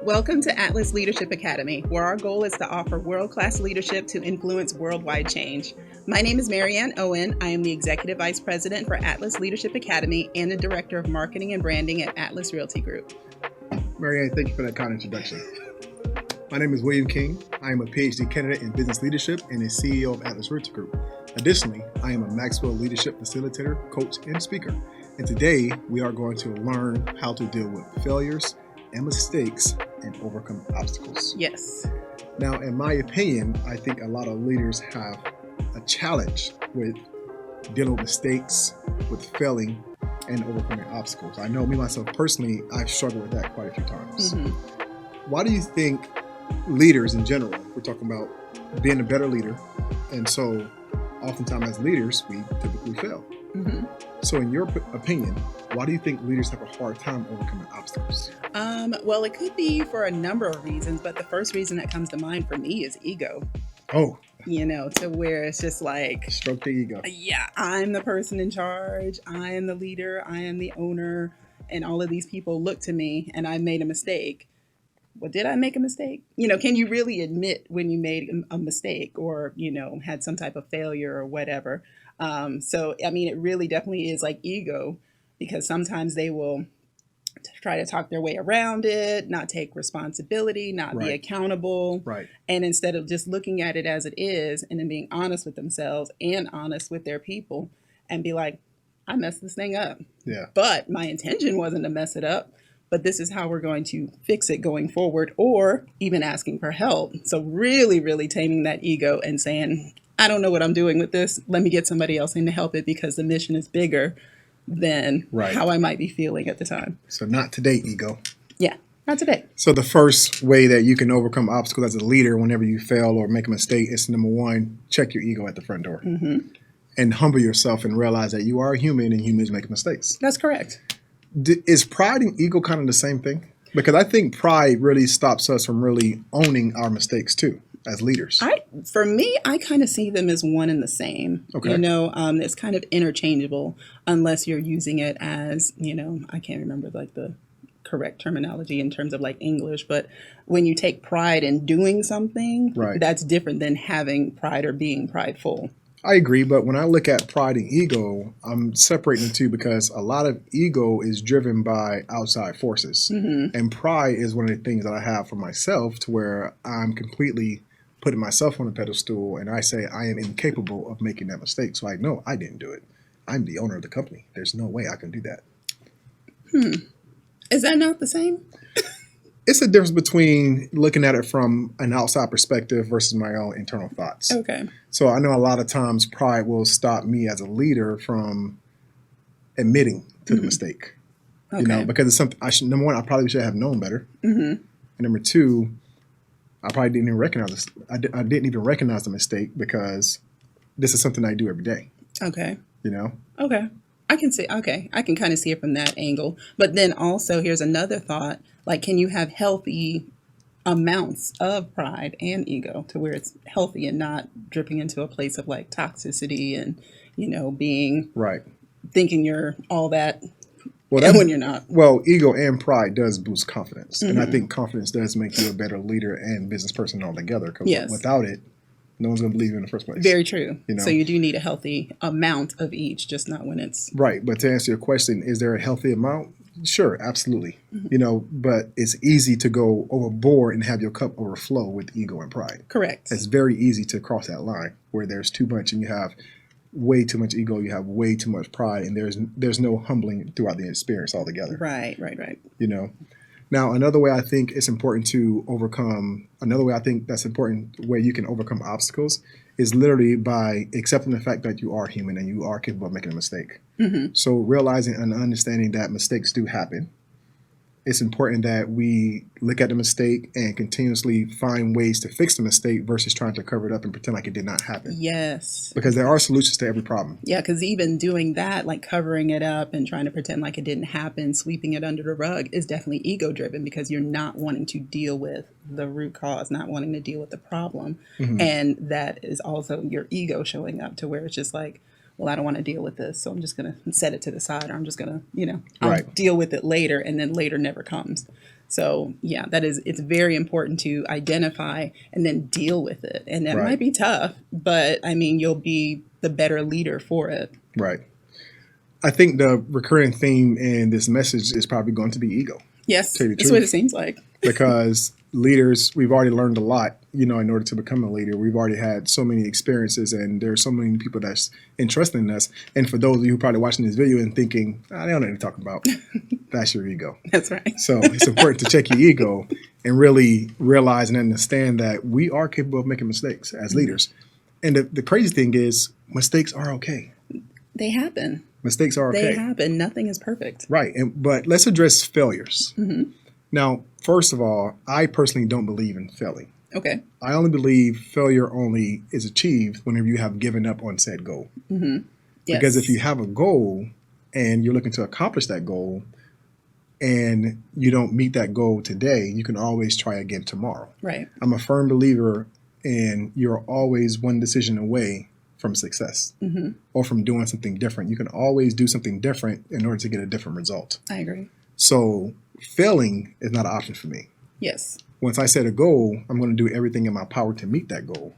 Welcome to Atlas Leadership Academy, where our goal is to offer world-class leadership to influence worldwide change. My name is Marianne Owen. I am the Executive Vice President for Atlas Leadership Academy and the Director of Marketing and Branding at Atlas Realty Group. Marianne, thank you for that kind introduction. My name is William King. I am a PhD candidate in business leadership and the CEO of Atlas Realty Group. Additionally, I am a Maxwell Leadership Facilitator, Coach, and Speaker. And today, we are going to learn how to deal with failures and mistakes and overcome obstacles. Yes. Now, in my opinion, I think a lot of leaders have a challenge with dealing with mistakes, with failing, and overcoming obstacles. I know me, myself, personally, I've struggled with that quite a few times. Why do you think leaders in general, we're talking about being a better leader, and so oftentimes as leaders, we typically fail. So in your opinion, why do you think leaders have a hard time overcoming obstacles? Well, it could be for a number of reasons, but the first reason that comes to mind for me is ego. Oh, To where it's just like, stroke the ego. Yeah, I'm the person in charge. I am the leader. I am the owner. And all of these people look to me and I made a mistake. Well, did I make a mistake? Can you really admit when you made a mistake or, had some type of failure or whatever? It really definitely is like ego, because sometimes they will try to talk their way around it, not take responsibility, not be accountable. Right. And instead of just looking at it as it is and then being honest with themselves and honest with their people and be like, I messed this thing up. Yeah. But my intention wasn't to mess it up. But this is how we're going to fix it going forward, or even asking for help. So really, really taming that ego and saying, I don't know what I'm doing with this. Let me get somebody else in to help it because the mission is bigger than how I might be feeling at the time. So not today, ego. Yeah, not today. So the first way that you can overcome obstacles as a leader whenever you fail or make a mistake is, number one, check your ego at the front door. And humble yourself and realize that you are a human and humans make mistakes. That's correct. Is pride and ego kind of the same thing? Because I think pride really stops us from really owning our mistakes too, as leaders. For me, I kind of see them as one and the same. Okay. It's kind of interchangeable unless you're using it as, I can't remember the correct terminology in terms of like English, but when you take pride in doing something, that's different than having pride or being prideful. I agree, but when I look at pride and ego, I'm separating the two because a lot of ego is driven by outside forces. And pride is one of the things that I have for myself to where I'm completely putting myself on a pedestal and I say I am incapable of making that mistake. So I know I didn't do it. I'm the owner of the company. There's no way I can do that. Is that not the same? It's a difference between looking at it from an outside perspective versus my own internal thoughts. Okay. So I know a lot of times pride will stop me as a leader from admitting to the mistake. Okay. Because it's something number one, I probably should have known better. And number two, I probably didn't even recognize this. I didn't even recognize the mistake because this is something I do every day. Okay. Okay. I can kind of see it from that angle. But then also here's another thought. Like, can you have healthy amounts of pride and ego to where it's healthy and not dripping into a place of like toxicity and, being thinking you're all that when you're not. Well, ego and pride does boost confidence. And I think confidence does make you a better leader and business person altogether. Because without it, no one's going to believe you in the first place. Very true. So you do need a healthy amount of each, just not when it's... Right. But to answer your question, is there a healthy amount? Sure, absolutely. But it's easy to go overboard and have your cup overflow with ego and pride. Correct. It's very easy to cross that line where there's too much and you have way too much ego, you have way too much pride, and there's no humbling throughout the experience altogether. Right. Now, another way I think that's important where you can overcome obstacles is literally by accepting the fact that you are human and you are capable of making a mistake. So realizing and understanding that mistakes do happen. It's important that we look at the mistake and continuously find ways to fix the mistake versus trying to cover it up and pretend like it did not happen. Yes. Because there are solutions to every problem. Yeah, because even doing that, like covering it up and trying to pretend like it didn't happen, sweeping it under the rug is definitely ego-driven because you're not wanting to deal with the root cause, not wanting to deal with the problem. And that is also your ego showing up to where it's just like, well, I don't want to deal with this, so I'm just going to set it to the side, or I'm just going to, I'll deal with it later, and then later never comes. So yeah, it's very important to identify and then deal with it. And that Right. might be tough, but I mean, you'll be the better leader for it. Right. I think the recurring theme in this message is probably going to be ego. Yes, Tell you the that's what truth. it seems like. Because leaders, we've already learned a lot, in order to become a leader. We've already had so many experiences, and there's so many people that's entrusted in us. And for those of you who are probably watching this video and thinking, they don't know what you're talking about, that's your ego. That's right. So it's important to check your ego and really realize and understand that we are capable of making mistakes as leaders. And the crazy thing is, mistakes are okay. They happen. Mistakes are okay. They happen. Nothing is perfect. Right. But let's address failures. Now, first of all, I personally don't believe in failing. Okay. I only believe failure only is achieved whenever you have given up on said goal. Yes. Because if you have a goal and you're looking to accomplish that goal and you don't meet that goal today, you can always try again tomorrow. Right. I'm a firm believer in you're always one decision away from success or from doing something different. You can always do something different in order to get a different result. I agree. So failing is not an option for me. Yes. Once I set a goal, I'm going to do everything in my power to meet that goal.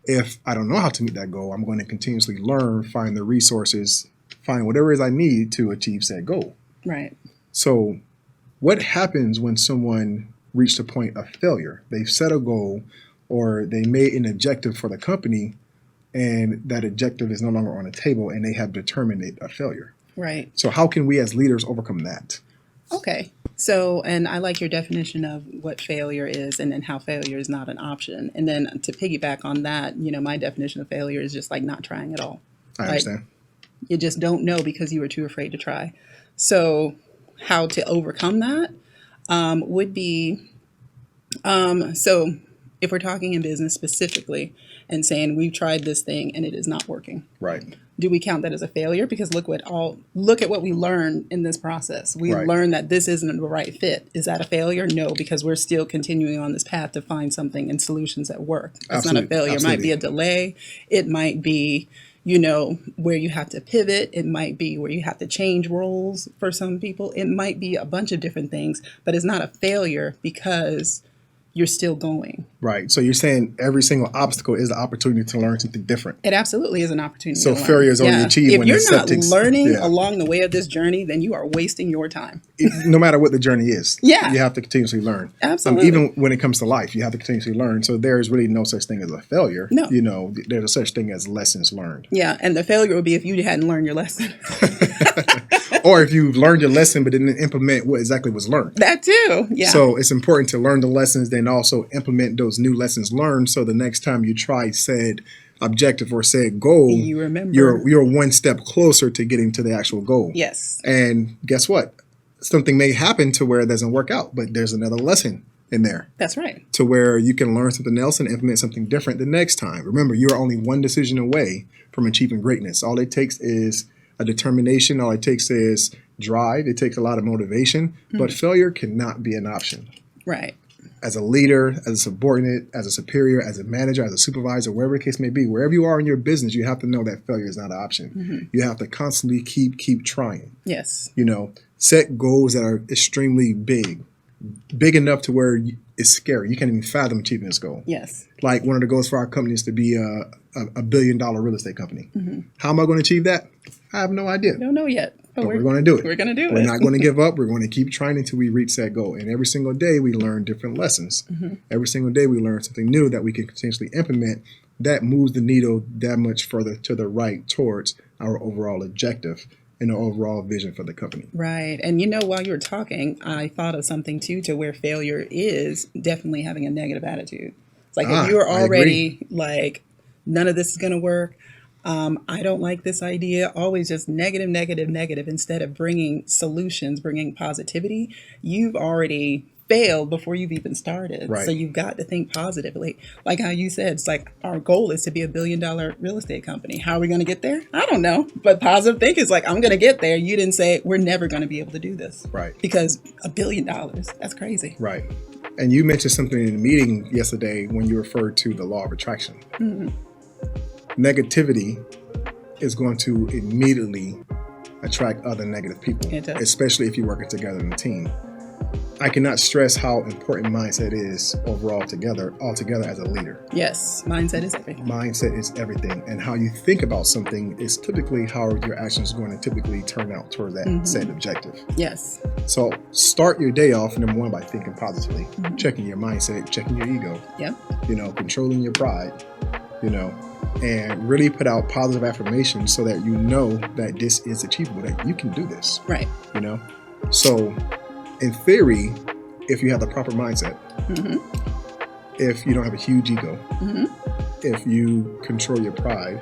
If I don't know how to meet that goal, I'm going to continuously learn, find the resources, find whatever it is I need to achieve said goal. Right. So what happens when someone reached a point of failure? They've set a goal or they made an objective for the company, and that objective is no longer on the table and they have determined it a failure. Right. So how can we as leaders overcome that? Okay. So, and I like your definition of what failure is and then how failure is not an option. And then to piggyback on that, my definition of failure is just like not trying at all. I understand. You just don't know because you were too afraid to try. So how to overcome that would be, so if we're talking in business specifically and saying we've tried this thing and it is not working. Right. Do we count that as a failure? Because look at what we learned in this process. We Right. learned that this isn't the right fit. Is that a failure? No, because we're still continuing on this path to find something and solutions that work. It's not a Absolutely. failure. It might be a delay. It might be, where you have to pivot. It might be where you have to change roles for some people. It might be a bunch of different things, but it's not a failure because you're still going. Right. So you're saying every single obstacle is the opportunity to learn something different. It absolutely is an opportunity. So to learn. failure is only achieved if when you're the not septic's- learning yeah. along the way of this journey, then you are wasting your time. No matter what the journey is. Yeah. You have to continuously learn. Absolutely. Even when it comes to life, you have to continuously learn. So there is really no such thing as a failure. No. There's a such thing as lessons learned. Yeah, and the failure would be if you hadn't learned your lesson. Or if you've learned your lesson but didn't implement what exactly was learned. That too. Yeah. So it's important to learn the lessons, then also implement those new lessons learned. So the next time you try said objective or said goal, You remember. you're one step closer to getting to the actual goal. Yes. And guess what? Something may happen to where it doesn't work out, but there's another lesson in there That's right. to where you can learn something else and implement something different the next time. Remember, you're only one decision away from achieving greatness. All it takes is a determination. All it takes is drive. It takes a lot of motivation, but failure cannot be an option. Right. As a leader, as a subordinate, as a superior, as a manager, as a supervisor, wherever the case may be, wherever you are in your business, you have to know that failure is not an option. You have to constantly keep trying. Yes. Set goals that are extremely big enough to where it's scary. You can't even fathom achieving this goal. Yes. Like one of the goals for our company is to be a billion-dollar real estate company. How am I going to achieve that? I have no idea. Don't know yet. But we're going to do it. We're going to do it. We're not going to give up. We're going to keep trying until we reach that goal. And every single day we learn different lessons. Every single day we learn something new that we can potentially implement that moves the needle that much further to the right towards our overall objective and the overall vision for the company. Right. And while you were talking, I thought of something too, to where failure is definitely having a negative attitude. It's like if you're I already like, none of this is going to work. I don't like this idea. Always just negative, negative, negative. Instead of bringing solutions, bringing positivity, you've already failed before you've even started. Right. So you've got to think positively. Like how you said, it's like our goal is to be $1 billion real estate company. How are we going to get there? I don't know. But positive thinking is like, I'm going to get there. You didn't say we're never going to be able to do this. Right. Because $1 billion, that's crazy. Right. And you mentioned something in the meeting yesterday when you referred to the law of attraction. Negativity is going to immediately attract other negative people, It does. especially if you're working together in a team. I cannot stress how important mindset is overall altogether as a leader. Yes, mindset is everything. Mindset is everything, and how you think about something is typically how your actions are going to typically turn out toward that said objective. Yes. So start your day off, number one, by thinking positively, checking your mindset, checking your ego, Yep. Controlling your pride, and really put out positive affirmations so that you know that this is achievable, that you can do this, Right. So in theory, if you have the proper mindset, if you don't have a huge ego, if you control your pride,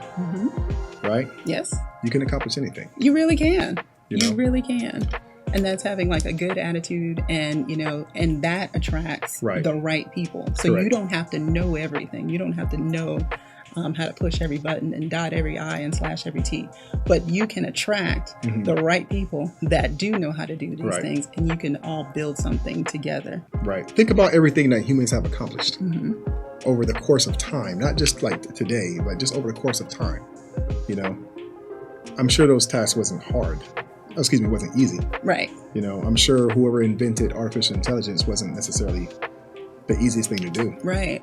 right? Yes. You can accomplish anything. You really can. You know? really can. And that's having like a good attitude, and and that attracts the right people. So Correct. you don't have to know everything. You don't have to know how to push every button and dot every I and slash every T. But you can attract the right people that do know how to do these things, and you can all build something together. Right. Think about everything that humans have accomplished over the course of time, not just like today, but just over the course of time. I'm sure those tasks wasn't easy. Right. I'm sure whoever invented artificial intelligence wasn't necessarily the easiest thing to do. Right.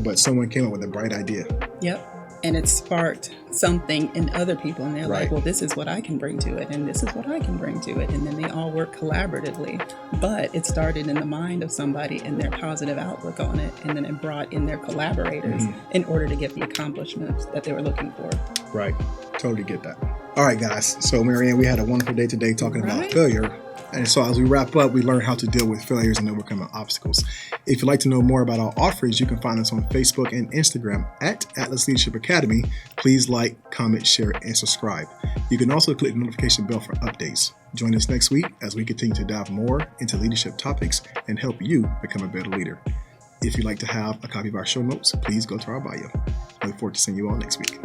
But someone came up with a bright idea. Yep. And it sparked something in other people, and they're like, Right. well, this is what I can bring to it, and this is what I can bring to it. And then they all work collaboratively. But it started in the mind of somebody and their positive outlook on it, and then it brought in their collaborators in order to get the accomplishments that they were looking for. Right. Totally get that. All right, guys. So, Marianne, we had a wonderful day today talking about failure. And so as we wrap up, we learned how to deal with failures and overcoming obstacles. If you'd like to know more about our offerings, you can find us on Facebook and Instagram at Atlas Leadership Academy. Please like, comment, share, and subscribe. You can also click the notification bell for updates. Join us next week as we continue to dive more into leadership topics and help you become a better leader. If you'd like to have a copy of our show notes, please go to our bio. I look forward to seeing you all next week.